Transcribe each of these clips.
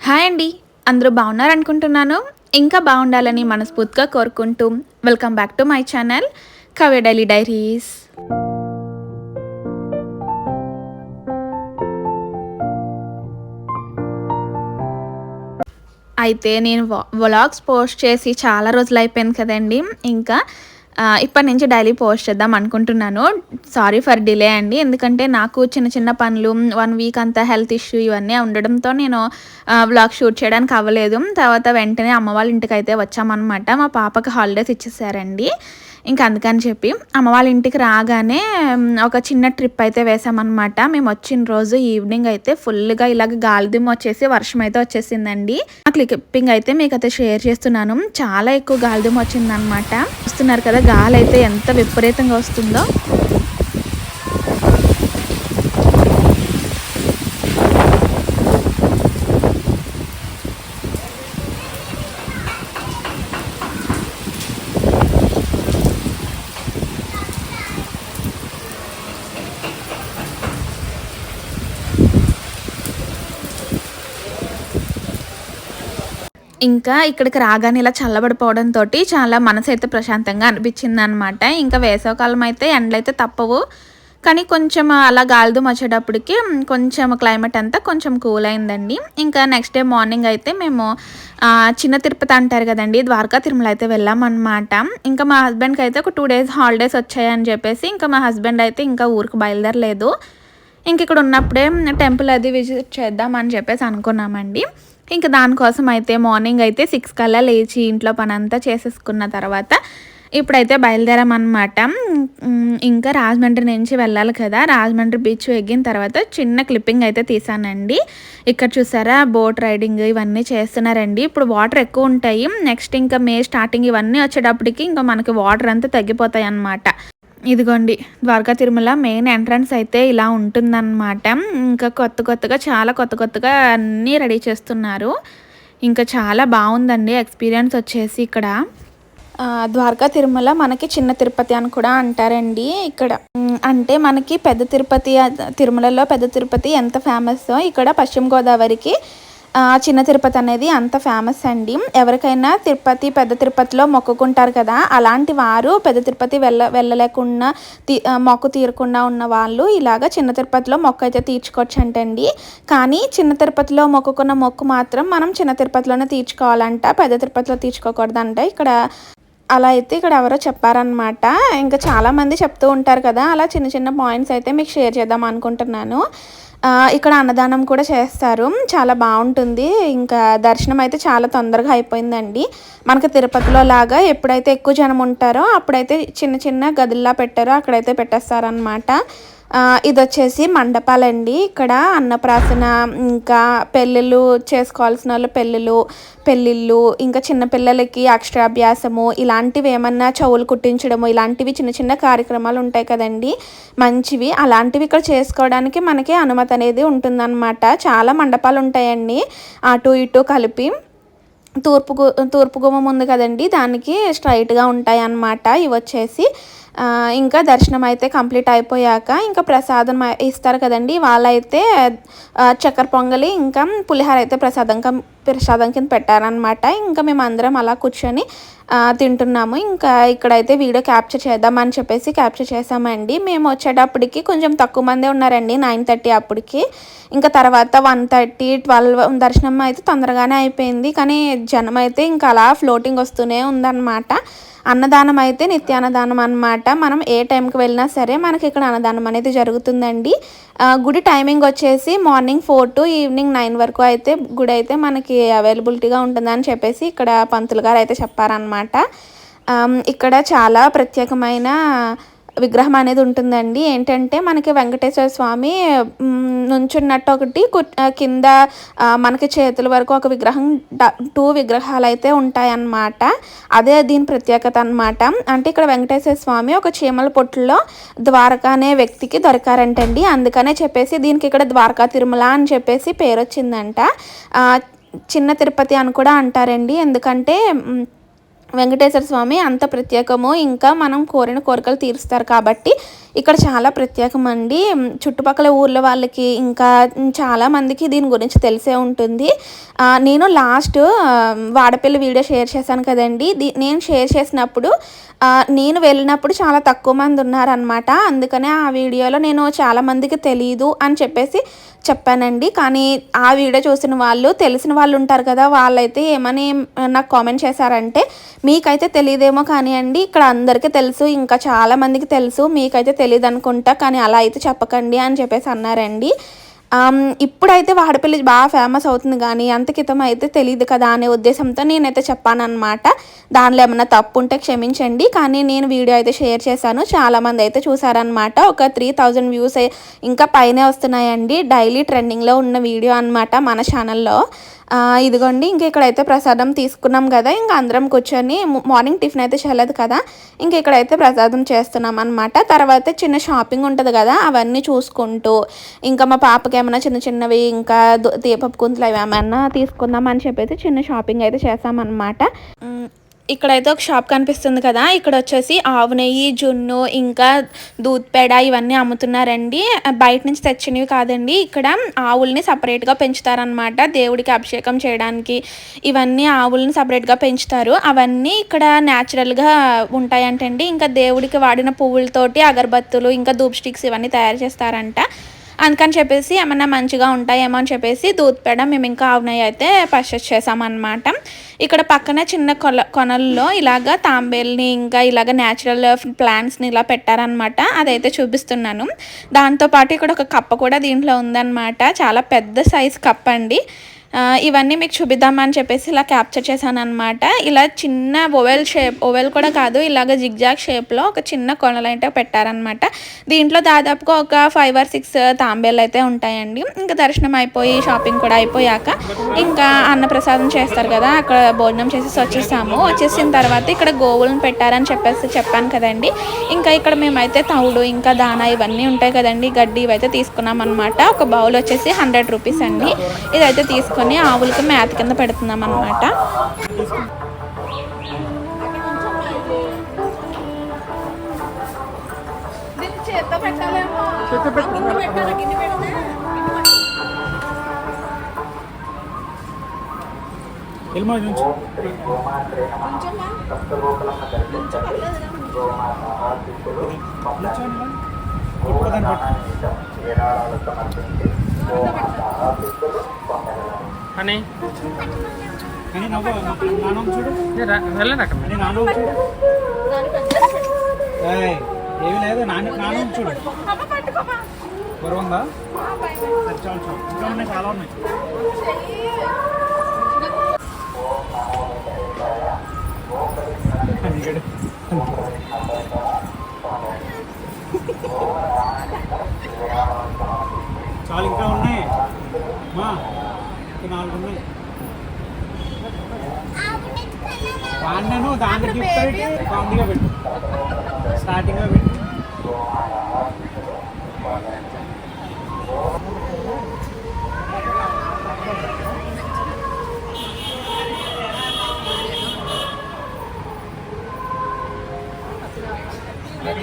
Hi అండి. అందరూ బాగున్నారనుకుంటున్నాను. ఇంకా బాగుండాలని మనస్ఫూర్తిగా కోరుకుంటూ welcome back to my channel Kavya daily diaries. అయితే నేను వ్లాగ్స్ పోస్ట్ చేసి చాలా రోజులైపోయింది కదండీ. ఇంకా ఇప్పటి నుంచి డైలీ పోస్ట్ చేద్దాం అనుకుంటున్నాను. సారీ ఫర్ డిలే అండి. ఎందుకంటే నాకు చిన్న చిన్న పనులు 1 వీక్ అంతా హెల్త్ ఇష్యూ ఇవన్నీ ఉండడంతో నేను వ్లాగ్ షూట్ చేయడానికి అవ్వలేదు. తర్వాత వెంటనే అమ్మ వాళ్ళ ఇంటికైతే వచ్చామన్నమాట. మా పాపకి హాలిడేస్ ఇచ్చేసారండి. ఇంక అందుకని చెప్పి అమ్మ వాళ్ళ ఇంటికి రాగానే ఒక చిన్న ట్రిప్ అయితే వేసామన్నమాట. మేము వచ్చిన రోజు ఈవినింగ్ అయితే ఫుల్గా ఇలాగ గాలిదుమ్ము వచ్చేసి వర్షం అయితే వచ్చేసిందండి. ఆ క్లిప్పింగ్ అయితే మీకైతే షేర్ చేస్తున్నాను. చాలా ఎక్కువ గాలిదుమ్ము వచ్చిందనమాట. చూస్తున్నారు కదా గాలి అయితే ఎంత విపరీతంగా వస్తుందో. ఇంకా ఇక్కడికి రాగానే ఇలా చల్లబడిపోవడంతో చాలా మనసైతే ప్రశాంతంగా అనిపించిందనమాట. ఇంకా వేసవికాలం అయితే ఎండలైతే తప్పవు. కానీ కొంచెం అలా గాలిదుమ్ము వచ్చేటప్పటికి కొంచెం క్లైమేట్ అంతా కొంచెం కూల్ అయిందండి. ఇంకా నెక్స్ట్ డే మార్నింగ్ అయితే మేము చిన్న తిరుపతి అంటారు కదండి, ద్వారకా తిరుమల అయితే వెళ్ళామన్నమాట. ఇంకా మా హస్బెండ్కి అయితే ఒక 2 డేస్ హాలిడేస్ వచ్చాయని చెప్పేసి ఇంకా మా హస్బెండ్ అయితే ఇంకా ఊరికి బయలుదేరలేదు. ఇంక ఇక్కడ ఉన్నప్పుడే టెంపుల్ అది విజిట్ చేద్దామని చెప్పేసి అనుకున్నామండి. ఇంకా దానికోసం అయితే మార్నింగ్ అయితే 6 కల్లా లేచి ఇంట్లో పని అంతా చేసేసుకున్న తర్వాత ఇప్పుడైతే బయలుదేరామన్నమాట. ఇంకా రాజమండ్రి నుంచి వెళ్ళాలి కదా. రాజమండ్రి బీచ్ ఎక్కిన తర్వాత చిన్న క్లిప్పింగ్ అయితే తీసానండి. ఇక్కడ చూసారా బోట్ రైడింగ్ ఇవన్నీ చేస్తున్నారండి. ఇప్పుడు వాటర్ ఎక్కువ ఉంటాయి. నెక్స్ట్ ఇంకా మే స్టార్టింగ్ ఇవన్నీ వచ్చేటప్పటికి ఇంకా మనకి వాటర్ అంతా తగ్గిపోతాయి అన్నమాట. ఇదిగోండి ద్వారకా తిరుమల మెయిన్ ఎంట్రన్స్ అయితే ఇలా ఉంటుందన్నమాట. ఇంకా కొత్తగా చాలా కొత్తగా అన్నీ రెడీ చేస్తున్నారు. ఇంకా చాలా బాగుందండి ఎక్స్పీరియన్స్ వచ్చేసి ఇక్కడ. ద్వారకా తిరుమల మనకి చిన్న తిరుపతి అని కూడా అంటారండి. ఇక్కడ అంటే మనకి పెద్ద తిరుపతి, తిరుమలలో పెద్ద తిరుపతి ఎంత ఫేమస్, ఇక్కడ పశ్చిమ గోదావరికి చిన్న తిరుపతి అనేది అంత ఫేమస్ అండి. ఎవరికైనా తిరుపతి పెద్ద తిరుపతిలో మొక్కుకుంటారు కదా, అలాంటి వారు పెద్ద తిరుపతి వెళ్ళలేకుండా మొక్కు తీరకుండా ఉన్న వాళ్ళు ఇలాగ చిన్న తిరుపతిలో మొక్కు అయితే తీర్చుకోవచ్చు అంటండి. కానీ చిన్న తిరుపతిలో మొక్కుకున్న మొక్కు మాత్రం మనం చిన్న తిరుపతిలోనే తీర్చుకోవాలంట, పెద్ద తిరుపతిలో తీర్చుకోకూడదంట. ఇక్కడ అలా అయితే ఇక్కడ ఎవరో చెప్పారనమాట. ఇంకా చాలామంది చెప్తూ ఉంటారు కదా, అలా చిన్న చిన్న పాయింట్స్ అయితే మీకు షేర్ చేద్దాం అనుకుంటున్నాను. ఇక్కడ అన్నదానం కూడా చేస్తారు, చాలా బాగుంటుంది. ఇంకా దర్శనం అయితే చాలా తొందరగా అయిపోయిందండి. మనకు తిరుపతిలో లాగా ఎప్పుడైతే ఎక్కువ జనం ఉంటారో అప్పుడైతే చిన్న చిన్న గదుల్లా పెట్టారో అక్కడైతే పెట్టేస్తారనమాట. ఇది వచ్చేసి మండపాలండి. ఇక్కడ అన్నప్రాసన, ఇంకా పెళ్ళిళ్ళు చేసుకోవాల్సిన వాళ్ళు పెళ్ళిళ్ళు, ఇంకా చిన్నపిల్లలకి అక్షరాభ్యాసము ఇలాంటివి ఏమన్నా చెవులు కుట్టించడము ఇలాంటివి చిన్న చిన్న కార్యక్రమాలు ఉంటాయి కదండి, మంచివి. అలాంటివి ఇక్కడ చేసుకోవడానికి మనకి అనుమతి అనేది ఉంటుందన్నమాట. చాలా మండపాలు ఉంటాయండి అటు ఇటు కలిపి. తూర్పు గుమ్మం ఉంది కదండి, దానికి స్ట్రైట్గా ఉంటాయి అన్నమాట ఇవి వచ్చేసి. ఇంకా దర్శనం అయితే కంప్లీట్ అయిపోయాక ఇంకా ప్రసాదం ఇస్తారు కదండి, వాళ్ళైతే చక్కెర పొంగలి ఇంకా పులిహోర అయితే ప్రసాదం కింద పెట్టారనమాట. ఇంకా మేము అందరం అలా కూర్చొని తింటున్నాము. ఇంకా ఇక్కడైతే వీడియో క్యాప్చర్ చేద్దామని చెప్పేసి క్యాప్చర్ చేసామండి. మేము వచ్చేటప్పటికి కొంచెం తక్కువ మందే ఉన్నారండి, 9:30 అప్పటికి. ఇంకా తర్వాత 1:30, 12 దర్శనం అయితే తొందరగానే అయిపోయింది. కానీ జనం అయితే ఇంకా అలా ఫ్లోటింగ్ వస్తూనే ఉందన్నమాట. అన్నదానం అయితే నిత్యాన్నదానం అనమాట. మనం ఏ టైంకి వెళ్ళినా సరే మనకి ఇక్కడ అన్నదానం అనేది జరుగుతుందండి. గుడి టైమింగ్ వచ్చేసి మార్నింగ్ 4 to ఈవినింగ్ 9 వరకు అయితే గుడి అయితే మనకి అవైలబిలిటీగా ఉంటుందని చెప్పేసి ఇక్కడ పంతులు గారు అయితే చెప్పారనమాట. ఇక్కడ చాలా ప్రత్యేకమైన విగ్రహం అనేది ఉంటుందండి. ఏంటంటే మనకి వెంకటేశ్వర స్వామి నుంచున్నట్టు ఒకటి, కింద మనకి చేతుల వరకు ఒక విగ్రహం, 2 విగ్రహాలు అయితే ఉంటాయన్నమాట. అదే దీని ప్రత్యేకత అనమాట. అంటే ఇక్కడ వెంకటేశ్వర స్వామి ఒక చీమల పొట్టులో ద్వారకా అనే వ్యక్తికి దొరికారంటండి. అందుకనే చెప్పేసి దీనికి ఇక్కడ ద్వారకా తిరుమల అని చెప్పేసి పేరు వచ్చిందంట. చిన్న తిరుపతి అని కూడా అంటారండి, ఎందుకంటే వెంకటేశ్వర స్వామి అంత ప్రత్యేకము. ఇంకా మనం కోరిన కోరికలు తీరుస్తారు కాబట్టి ఇక్కడ చాలా ప్రత్యేకమండి. చుట్టుపక్కల ఊర్ల వాళ్ళకి ఇంకా చాలా మందికి దీని గురించి తెలిసే ఉంటుంది. నేను లాస్ట్ వాడపల్లి వీడియో షేర్ చేశాను కదండీ! నేను షేర్ చేసినప్పుడు నేను వెళ్ళినప్పుడు చాలా తక్కువ మంది ఉన్నారనమాట. అందుకనే ఆ వీడియోలో నేను చాలా మందికి తెలీదు అని చెప్పానండి. కానీ ఆ వీడియో చూసిన వాళ్ళు, తెలిసిన వాళ్ళు ఉంటారు కదా! వాళ్ళైతే ఏమని నాకు కామెంట్ చేశారంటే, మీకైతే తెలియదేమో కానీ అండి ఇక్కడ అందరికీ తెలుసు, ఇంకా చాలా మందికి తెలుసు, మీకైతే తెలియదు అనుకుంటా, కానీ అలా అయితే చెప్పకండి అని చెప్పేసి అన్నారండి. ఇప్పుడైతే వాడపల్లి బాగా ఫేమస్ అవుతుంది కానీ అంత క్రితం అయితే తెలియదు కదా అనే ఉద్దేశంతో నేనైతే చెప్పానన్నమాట. దానిలో ఏమన్నా తప్పు ఉంటే క్షమించండి. కానీ నేను వీడియో అయితే షేర్ చేశాను, చాలామంది అయితే చూసారనమాట. ఒక 3000 వ్యూస్ ఇంకా పైనే వస్తున్నాయండి. డైలీ ట్రెండింగ్లో ఉన్న వీడియో అనమాట మన ఛానల్లో. ఇదిగోండి ఇంక ఇక్కడైతే ప్రసాదం తీసుకున్నాం కదా, ఇంకా అందరం కూర్చొని మార్నింగ్ టిఫిన్ అయితే చేయలేదు కదా, ఇంక ఇక్కడైతే ప్రసాదం చేస్తున్నాం అనమాట. తర్వాత చిన్న షాపింగ్ ఉంటుంది కదా, అవన్నీ చూసుకుంటూ ఇంకా మా పాపకి ఏమైనా చిన్న చిన్నవి ఇంకా దీపపు కుంతులు అవి ఏమన్నా తీసుకుందాం అని చెప్పేసి చిన్న షాపింగ్ అయితే చేసామన్నమాట. ఇక్కడైతే ఒక షాప్ కనిపిస్తుంది కదా, ఇక్కడ వచ్చేసి ఆవు నెయ్యి, జున్ను, ఇంకా దూద్ పేడ ఇవన్నీ అమ్ముతున్నారండి. బయట నుంచి తెచ్చినవి కాదండి, ఇక్కడ ఆవుల్ని సపరేట్గా పెంచుతారనమాట. దేవుడికి అభిషేకం చేయడానికి ఇవన్నీ ఆవుల్ని సపరేట్గా పెంచుతారు. అవన్నీ ఇక్కడ న్యాచురల్గా ఉంటాయంటండి. ఇంకా దేవుడికి వాడిన పువ్వులతోటి అగరబత్తులు, ఇంకా ధూప్ స్టిక్స్ ఇవన్నీ తయారు చేస్తారంట. అందుకని చెప్పేసి ఏమన్నా మంచిగా ఉంటాయేమో అని చెప్పేసి దూద్ పేడ మేము ఇంకా ఆవు నెయ్యి అయితే పర్చేస్ చేసామన్నమాట. ఇక్కడ పక్కన చిన్న కొనల్లో ఇలాగ తాంబేల్ని ఇంకా ఇలాగ న్యాచురల్ ప్లాంట్స్ని ఇలా పెట్టారనమాట. అదైతే చూపిస్తున్నాను. దాంతోపాటు ఇక్కడ ఒక కప్ప కూడా దీంట్లో ఉందన్నమాట. చాలా పెద్ద సైజ్ కప్ప అండి. ఇవన్నీ మీకు చూపిద్దామని చెప్పేసి ఇలా క్యాప్చర్ చేశాను అనమాట. ఇలా చిన్న ఓవెల్ కూడా కాదు, ఇలాగ జిగ్జాగ్ షేప్లో ఒక చిన్న కొనలు అయితే పెట్టారనమాట. దీంట్లో దాదాపుగా ఒక 5 or 6 తాంబేలు అయితే ఉంటాయండి. ఇంకా దర్శనం అయిపోయి షాపింగ్ కూడా అయిపోయాక ఇంకా అన్నప్రసాదం చేస్తారు కదా, అక్కడ భోజనం చేసేసి వచ్చేసిన తర్వాత ఇక్కడ గోవులను పెట్టారని చెప్పేసి చెప్పాను కదండి. ఇంకా ఇక్కడ మేమైతే తౌడు ఇంకా దానా ఇవన్నీ ఉంటాయి కదండి, గడ్డి ఇవైతే తీసుకున్నాం అనమాట. ఒక బౌల్ వచ్చేసి 100 రూపీస్ అండి. ఇదైతే తీసుకొని ఆవులకి మేత కింద పెడుతున్నాం అనమాట. అని వెళ్ళండి అక్కడ ఏమి లేదు, నాన్న చూడు బరువు ఉందా, ఇంకా ఉన్నాయి, చాలా ఉన్నాయి. చాలా ఇంకా ఉన్నాయి మా, ఇంకా 4 ఉన్నాయి. దాన్ని దాన్ని గిఫ్ట్ అయితే కామెడీగా పెట్టు, స్టార్టింగ్గా పెట్టు.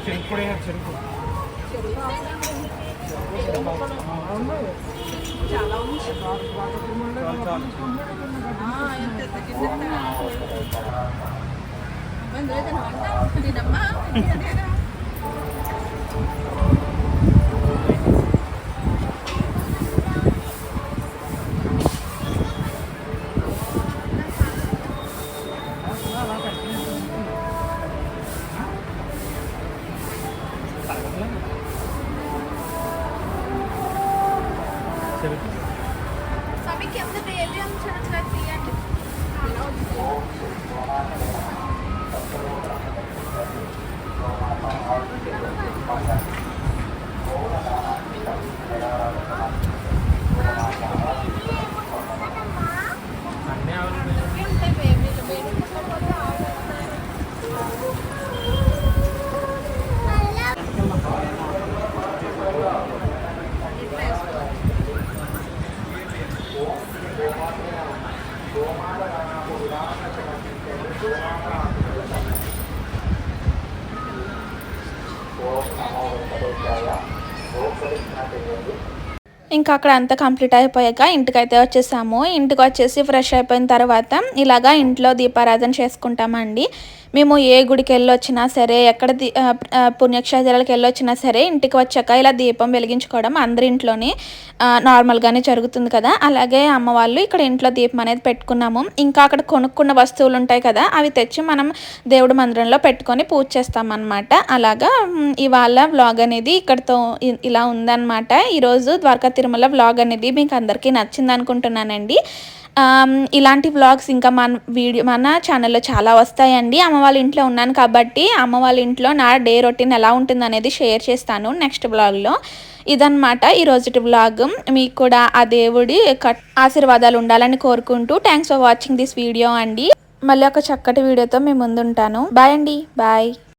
చెరుకు కూడా చెరుకు చాలా ఇంకా అక్కడ అంతా కంప్లీట్ అయిపోయాక ఇంటికైతే వచ్చేసాము. ఇంటికి వచ్చేసి ఫ్రెష్ అయిపోయిన తర్వాత ఇలాగా ఇంట్లో దీపారాధన చేసుకుంటామండి. మేము ఏ గుడికి వెళ్ళొచ్చినా సరే, ఎక్కడ పుణ్యక్షేత్రాలకు వెళ్ళొచ్చినా సరే, ఇంటికి వచ్చాక ఇలా దీపం వెలిగించుకోవడం అందరి ఇంట్లోనే నార్మల్గానే జరుగుతుంది కదా. అలాగే అమ్మ వాళ్ళు ఇక్కడ ఇంట్లో దీపం అనేది పెట్టుకున్నాము. ఇంకా అక్కడ కొనుక్కున్న వస్తువులు ఉంటాయి కదా, అవి తెచ్చి మనం దేవుడి మందిరంలో పెట్టుకొని పూజ చేస్తామన్నమాట. అలాగా ఇవాళ వ్లాగ్ అనేది ఇక్కడితో ఇలా ఉందన్నమాట. ఈరోజు ద్వారకా తిరుమల వ్లాగ్ అనేది మీకు అందరికీ నచ్చింది అనుకుంటున్నానండి. ఇలాంటి వ్లాగ్స్ ఇంకా మన ఛానల్లో చాలా వస్తాయండి. అమ్మ వాళ్ళ ఇంట్లో ఉన్నాను కాబట్టి అమ్మ వాళ్ళ ఇంట్లో నా డే రొటీన్ ఎలా ఉంటుంది అనేది షేర్ చేస్తాను నెక్స్ట్ వ్లాగ్లో. ఇదన్నమాట ఈరోజుటి వ్లాగ్. మీకు కూడా ఆ దేవుడి ఆశీర్వాదాలు ఉండాలని కోరుకుంటూ thanks for watching this video అండి. మళ్ళీ ఒక చక్కటి వీడియోతో మీ ముందుంటాను. బాయ్ అండి, బాయ్.